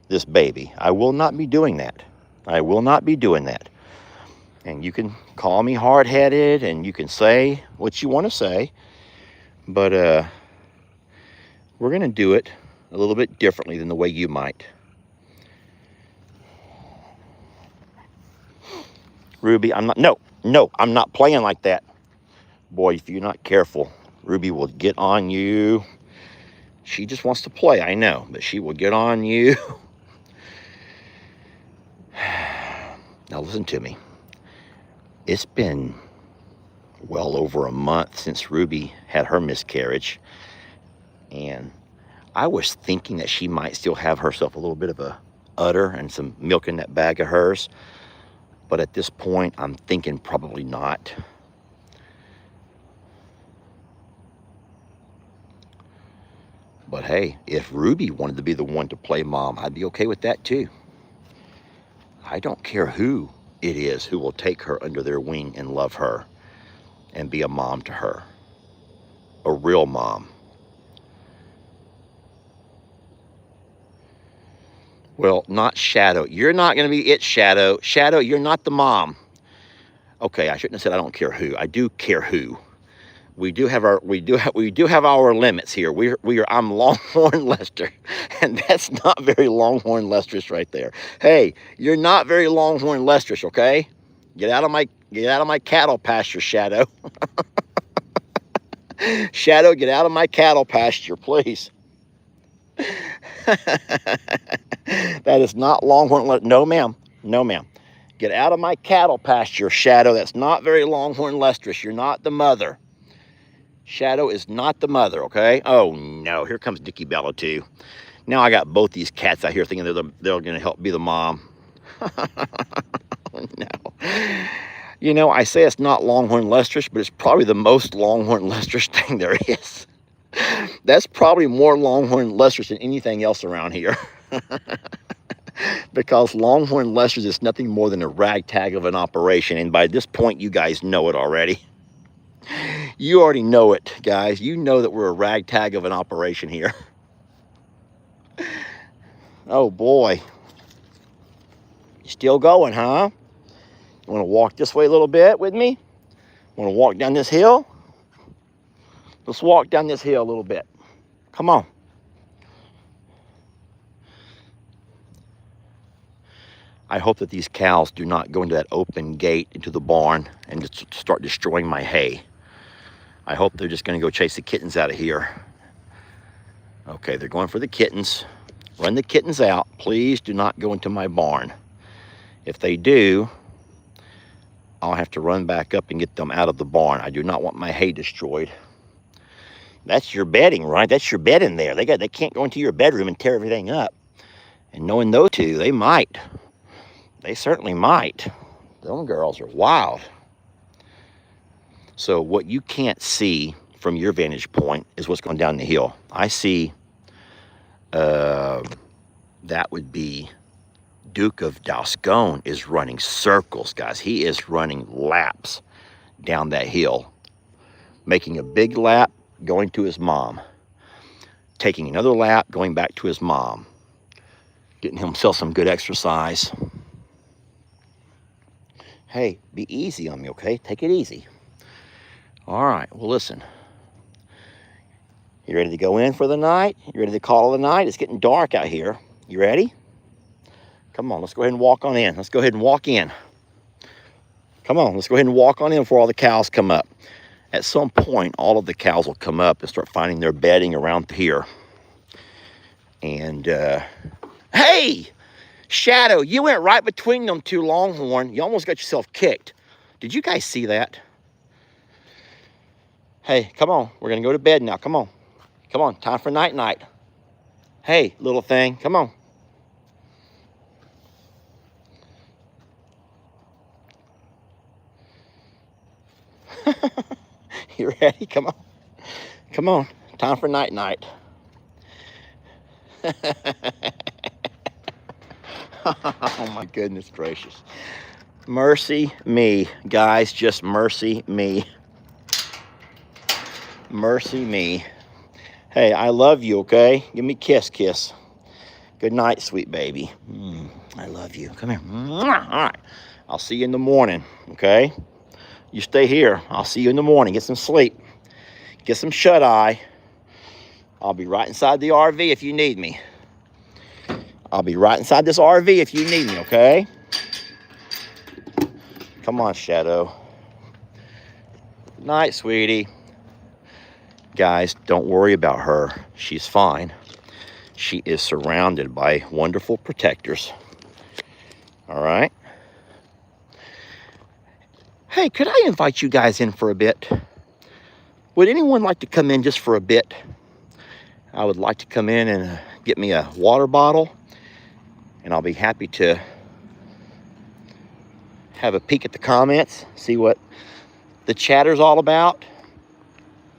A: this baby. I will not be doing that. I will not be doing that. And you can call me hard-headed, and you can say what you want to say, but we're going to do it a little bit differently than the way you might. Ruby, I'm not playing like that. Boy, if you're not careful, Ruby will get on you. She just wants to play, I know, but she will get on you. Now listen to me. It's been well over a month since Ruby had her miscarriage, and I was thinking that she might still have herself a little bit of a udder and some milk in that bag of hers. But at this point, I'm thinking probably not. But hey, if Ruby wanted to be the one to play mom, I'd be okay with that too. I don't care who it is who will take her under their wing and love her and be a mom to her. A real mom. Well, not Shadow. You're not going to be it, Shadow. Shadow, you're not the mom. Okay, I shouldn't have said I don't care who. I do care who. We do have our limits here. I'm Longhorn Lester, and that's not very Longhorn Lesterish right there. Hey, you're not very Longhorn Lesterish, okay? Get out of my cattle pasture, Shadow. Shadow, get out of my cattle pasture, please. That is not Longhorn. No, ma'am. No, ma'am. Get out of my cattle pasture, Shadow. That's not very Longhorn Lesterish. You're not the mother. Shadow is not the mother, okay? Oh, no. Here comes Dickie Bella, too. Now I got both these cats out here thinking they're going to help be the mom. No. You know, I say it's not Longhorn Lesterish, but it's probably the most Longhorn Lesterish thing there is. That's probably more Longhorn Lesterish than anything else around here. Because Longhorn Lesterish is nothing more than a ragtag of an operation. And by this point, you guys know it already. You already know it, guys. You know that we're a ragtag of an operation here. Oh, boy. You still going, huh? You want to walk this way a little bit with me? Want to walk down this hill? Let's walk down this hill a little bit. Come on. I hope that these cows do not go into that open gate into the barn and just start destroying my hay. I hope they're just going to go chase the kittens out of here. Okay, they're going for the kittens. Run the kittens out. Please do not go into my barn. If they do, I'll have to run back up and get them out of the barn. I do not want my hay destroyed. That's your bedding, right? That's your bed in there. They can't go into your bedroom and tear everything up. And knowing those two, they might. They certainly might. Them girls are wild. So what you can't see from your vantage point is what's going down the hill. I see that would be Duke of Dascone is running circles, guys. He is running laps down that hill, making a big lap, going to his mom, taking another lap, going back to his mom, getting himself some good exercise. Hey, be easy on me, okay? Take it easy. All right, well, listen. You ready to go in for the night? You ready to call it a night? It's getting dark out here. You ready? Come on, let's go ahead and walk on in. Let's go ahead and walk in. Come on, let's go ahead and walk on in before all the cows come up. At some point, all of the cows will come up and start finding their bedding around here. And, hey! Shadow, you went right between them two, Longhorn. You almost got yourself kicked. Did you guys see that? Hey, come on. We're going to go to bed now. Come on. Come on. Time for night-night. Hey, little thing. Come on. You ready? Come on. Come on. Time for night-night. Oh, my goodness gracious. Mercy me. Guys, just mercy me. Mercy me. Hey, I love you, okay? Give me a kiss, kiss. Good night, sweet baby. I love you. Come here. All right. I'll see you in the morning, okay? You stay here. I'll see you in the morning. Get some sleep. Get some shut-eye. I'll be right inside the RV if you need me. I'll be right inside this RV if you need me, okay? Come on, Shadow. Good night, sweetie. Guys, don't worry about her. She's fine. She is surrounded by wonderful protectors. All right? Hey, could I invite you guys in for a bit? Would anyone like to come in just for a bit? I would like to come in and get me a water bottle, and I'll be happy to have a peek at the comments, see what the chatter's all about,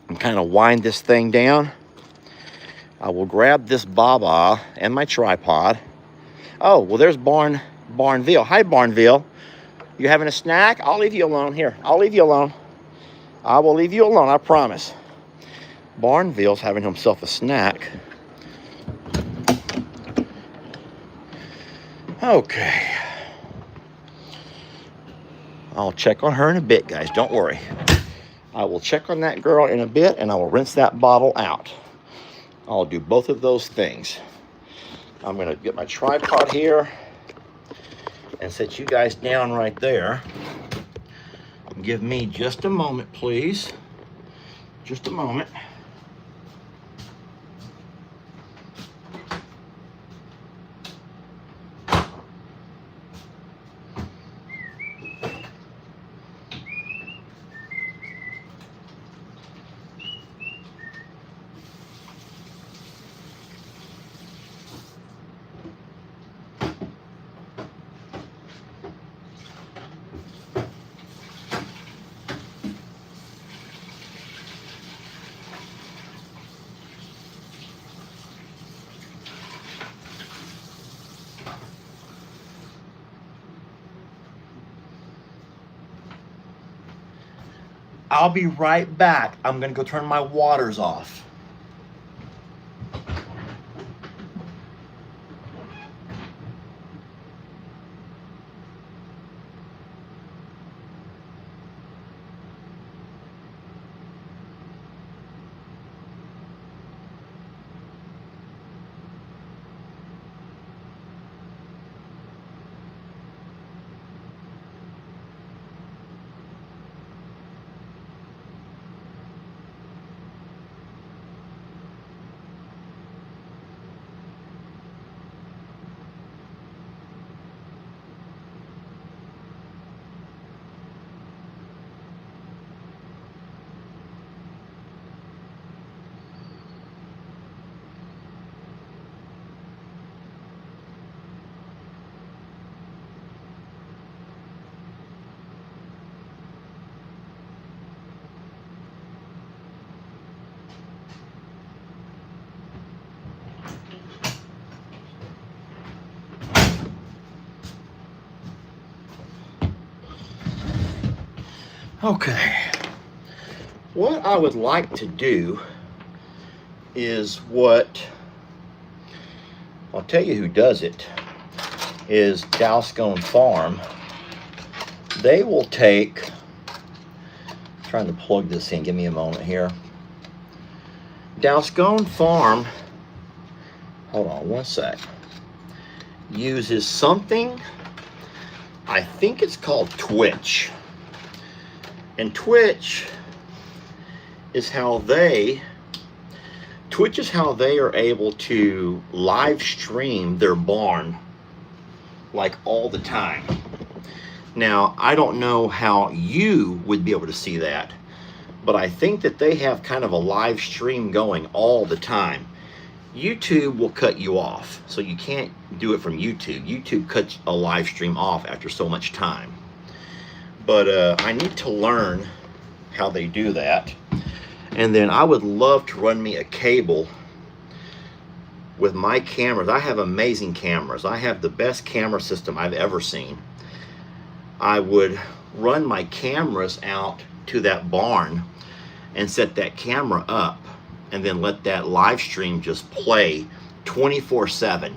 A: and kind of wind this thing down. I will grab this baba and my tripod. Oh, well, there's Barnville. Hi, Barnville. You having a snack? I'll leave you alone. Here, I'll leave you alone. I will leave you alone, I promise. Barnville's having himself a snack. Okay. I'll check on her in a bit, guys. Don't worry. I will check on that girl in a bit, and I will rinse that bottle out. I'll do both of those things. I'm going to get my tripod here and set you guys down right there. Give me just a moment, please. Just a moment. I'll be right back. I'm going to go turn my waters off. Okay. What I would like to do is I'll tell you who does it, is Livestock Farm. They will take, trying to plug this in, give me a moment here. Livestock Farm, hold on one sec, uses something, I think it's called Twitch. And Twitch is how they are able to live stream their barn like all the time. Now, I don't know how you would be able to see that, but I think that they have kind of a live stream going all the time. YouTube will cut you off, so you can't do it from YouTube. YouTube cuts a live stream off after so much time. But I need to learn how they do that. And then I would love to run me a cable with my cameras. I have amazing cameras. I have the best camera system I've ever seen. I would run my cameras out to that barn and set that camera up and then let that live stream just play 24/7.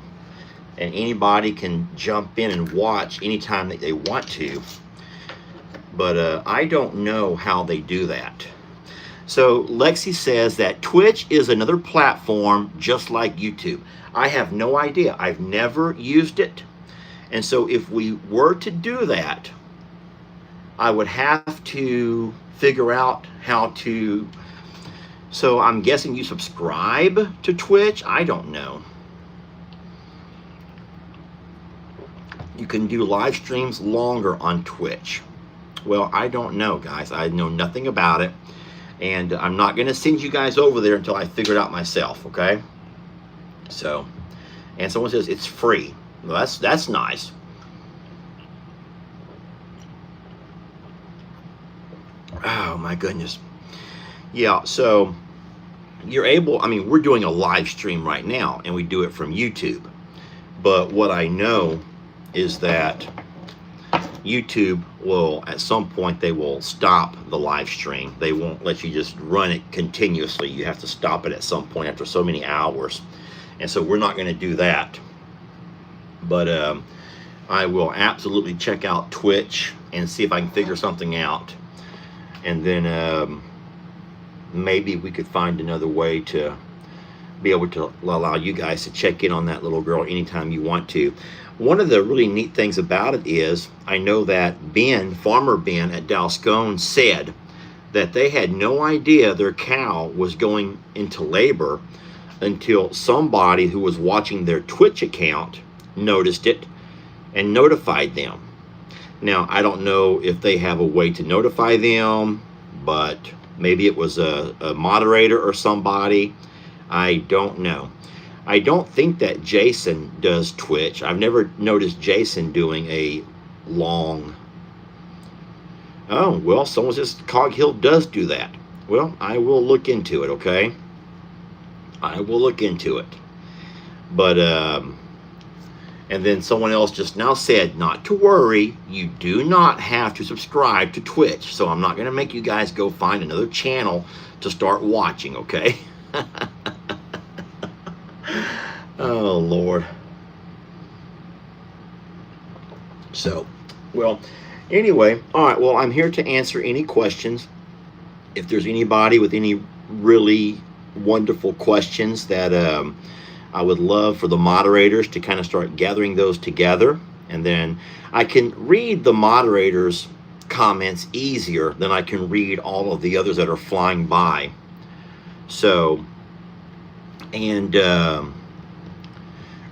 A: And anybody can jump in and watch anytime that they want to. But I don't know how they do that. So Lexi says that Twitch is another platform just like YouTube. I have no idea. I've never used it. And so if we were to do that, I would have to figure out how to. So I'm guessing you subscribe to Twitch? I don't know. You can do live streams longer on Twitch. Well, I don't know, guys. I know nothing about it. And I'm not going to send you guys over there until I figure it out myself, okay? So, and someone says it's free. Well, that's nice. Oh, my goodness. Yeah, so you're able, I mean, we're doing a live stream right now, and we do it from YouTube. But what I know is that YouTube will, at some point, they will stop the live stream. They won't let you just run it continuously. You have to stop it at some point after so many hours. And so we're not going to do that. But I will absolutely check out Twitch and see if I can figure something out. And then maybe we could find another way to be able to allow you guys to check in on that little girl anytime you want to. One of the really neat things about it is I know that Ben, Farmer Ben at Dalscone, said that they had no idea their cow was going into labor until somebody who was watching their Twitch account noticed it and notified them. Now, I don't know if they have a way to notify them, but maybe it was a moderator or somebody. I don't know. I don't think that Jason does Twitch. I've never noticed Jason doing a long... Oh, well, someone says Coghill does do that. Well, I will look into it, okay? I will look into it. But, and then someone else just now said, not to worry, you do not have to subscribe to Twitch. So I'm not going to make you guys go find another channel to start watching, okay? Oh, Lord. So, well, anyway, all right, well, I'm here to answer any questions. If there's anybody with any really wonderful questions that I would love for the moderators to kind of start gathering those together. And then I can read the moderators' comments easier than I can read all of the others that are flying by. So, and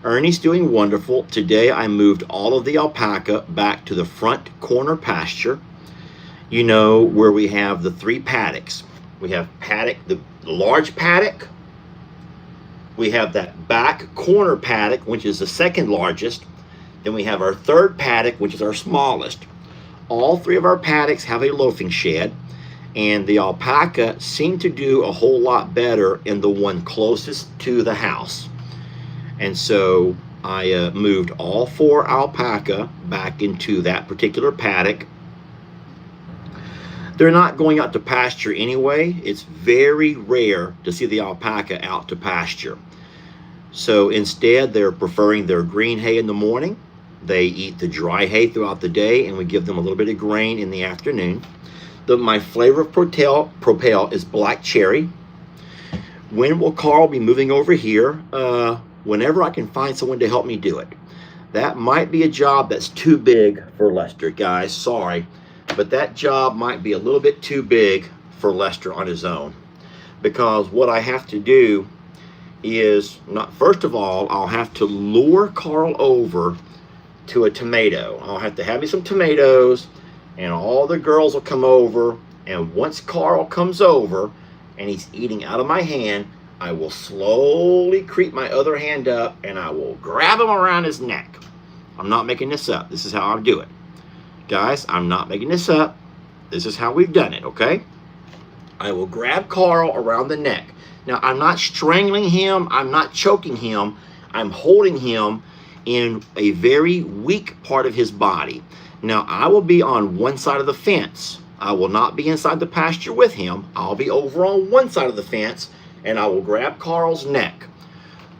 A: Ernie's doing wonderful. Today I moved all of the alpaca back to the front corner pasture. You know, where we have the 3 paddocks. We have paddock, the large paddock. We have that back corner paddock, which is the second largest. Then we have our third paddock, which is our smallest. All 3 of our paddocks have a loafing shed, and the alpaca seem to do a whole lot better in the one closest to the house. And so I moved all 4 alpaca back into that particular paddock. They're not going out to pasture anyway. It's very rare to see the alpaca out to pasture. So instead, they're preferring their green hay in the morning. They eat the dry hay throughout the day, and we give them a little bit of grain in the afternoon. My flavor of Propel is black cherry. When will Carl be moving over here? Whenever I can find someone to help me do it. That might be a job that's too big for Lester, guys. Sorry. But that job might be a little bit too big for Lester on his own. Because what I have to do is, first of all, I'll have to lure Carl over to a tomato. I'll have to have me some tomatoes, and all the girls will come over. And once Carl comes over, and he's eating out of my hand, I will slowly creep my other hand up, and I will grab him around his neck. I'm not making this up. This is how I do it. Guys, I'm not making this up. This is how we've done it, okay? I will grab Carl around the neck. Now, I'm not strangling him. I'm not choking him. I'm holding him in a very weak part of his body. Now, I will be on one side of the fence. I will not be inside the pasture with him. I'll be over on one side of the fence, and I will grab Carl's neck.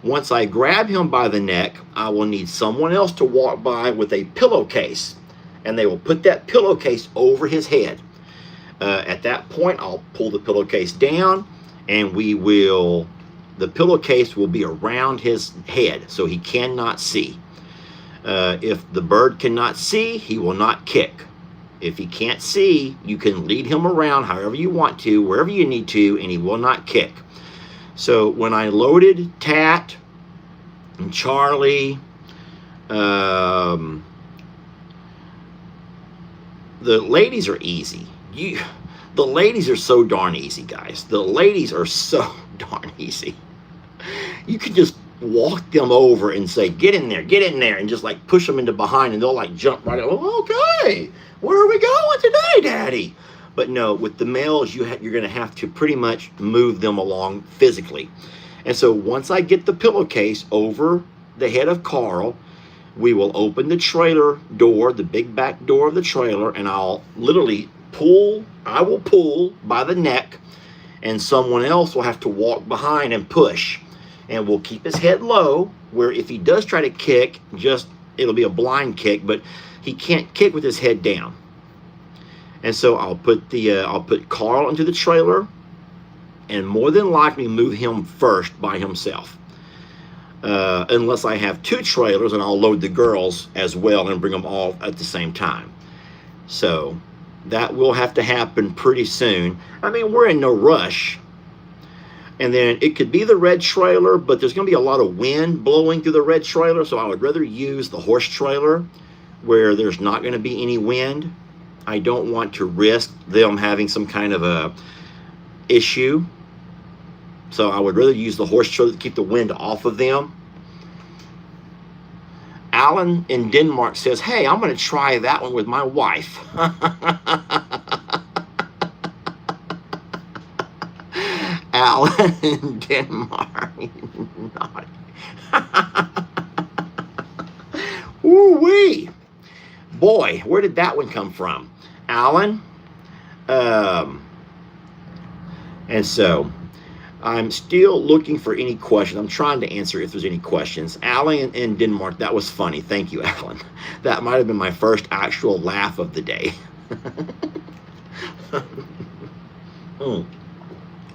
A: Once I grab him by the neck, I will need someone else to walk by with a pillowcase, and they will put that pillowcase over his head. At that point, I'll pull the pillowcase down, and the pillowcase will be around his head, so he cannot see. If the bird cannot see, he will not kick. If he can't see, you can lead him around however you want to, wherever you need to, and he will not kick. So when I loaded Tat and Charlie, the ladies are easy. The ladies are so darn easy, guys. The ladies are so darn easy. You can just walk them over and say, get in there, and just like push them into behind, and they'll like jump right out. Oh, okay, where are we going today, Daddy? But no, with the males, you're going to have to pretty much move them along physically. And so once I get the pillowcase over the head of Carl, we will open the trailer door, the big back door of the trailer, and I'll literally pull by the neck, and someone else will have to walk behind and push. And we'll keep his head low, where if he does try to kick, just it'll be a blind kick, but he can't kick with his head down. And so I'll put Carl into the trailer, and more than likely move him first by himself. Unless I have 2 trailers, and I'll load the girls as well and bring them all at the same time. So that will have to happen pretty soon. I mean, we're in no rush. And then it could be the red trailer, but there's going to be a lot of wind blowing through the red trailer, so I would rather use the horse trailer where there's not going to be any wind. I don't want to risk them having some kind of a issue. So I would rather use the horse trailer to keep the wind off of them. Alan in Denmark says, hey, I'm going to try that one with my wife. Alan in Denmark. Woo-wee. Boy, where did that one come from? Alan? And so I'm still looking for any questions. I'm trying to answer if there's any questions. Alan in Denmark, that was funny. Thank you, Alan. That might have been my first actual laugh of the day.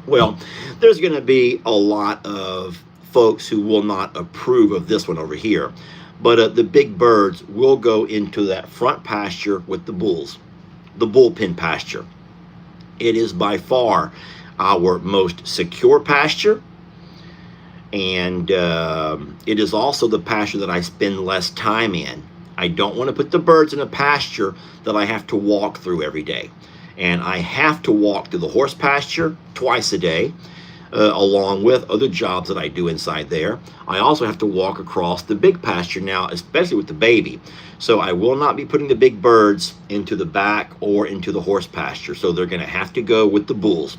A: Well, there's going to be a lot of folks who will not approve of this one over here. But the big birds will go into that front pasture with the bulls, the bullpen pasture. It is by far our most secure pasture, and it is also the pasture that I spend less time in. I don't want to put the birds in a pasture that I have to walk through every day, and I have to walk through the horse pasture twice a day, along with other jobs that I do inside there. I also have to walk across the big pasture now, especially with the baby. So I will not be putting the big birds into the back or into the horse pasture. So they're going to have to go with the bulls.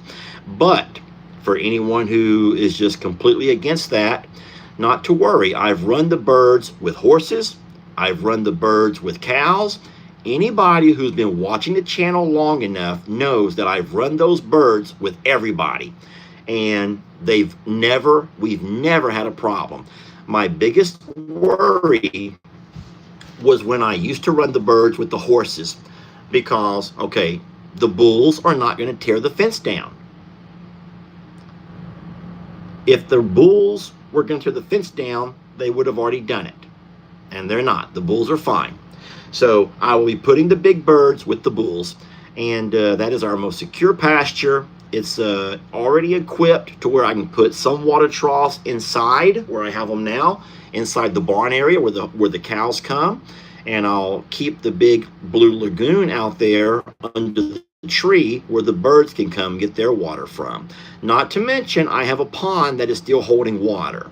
A: But for anyone who is just completely against that, not to worry. I've run the birds with horses. I've run the birds with cows. Anybody who's been watching the channel long enough knows that I've run those birds with everybody. And we've never had a problem. My biggest worry was when I used to run the birds with the horses, because, okay, the bulls are not going to tear the fence down. If the bulls were going to tear the fence down, they would have already done it. And they're not. The bulls are fine. So I will be putting the big birds with the bulls, and that is our most secure pasture. It's already equipped to where I can put some water troughs inside where I have them now, inside the barn area where the cows come, and I'll keep the big blue lagoon out there under the tree where the birds can come get their water from. Not to mention, I have a pond that is still holding water.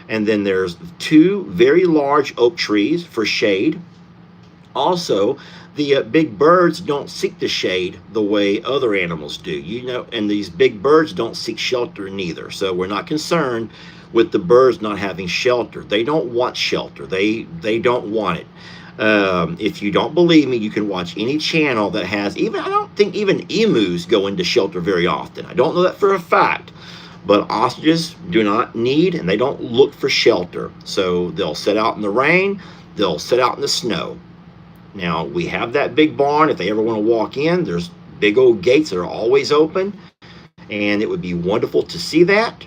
A: And then there's 2 very large oak trees for shade. Also, the big birds don't seek the shade the way other animals do, you know, and these big birds don't seek shelter neither. So we're not concerned with the birds not having shelter. They don't want shelter. They don't want it. If you don't believe me, you can watch any channel that has, I don't think even emus go into shelter very often. I don't know that for a fact, but ostriches do not need, and they don't look for shelter. So they'll sit out in the rain, they'll sit out in the snow. Now, we have that big barn. If they ever want to walk in, there's big old gates that are always open, and it would be wonderful to see that.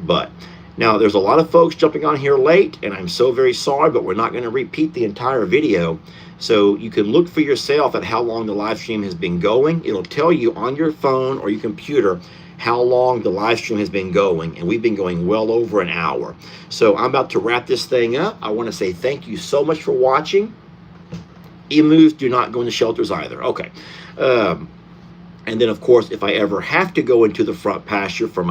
A: But now there's a lot of folks jumping on here late, and I'm so very sorry, but we're not going to repeat the entire video. So you can look for yourself at how long the live stream has been going. It'll tell you on your phone or your computer how long the live stream has been going, and we've been going well over an hour. So I'm about to wrap this thing up. I want to say thank you so much for watching. Emus do not go into shelters either. Okay. And then, of course, if I ever have to go into the front pasture for my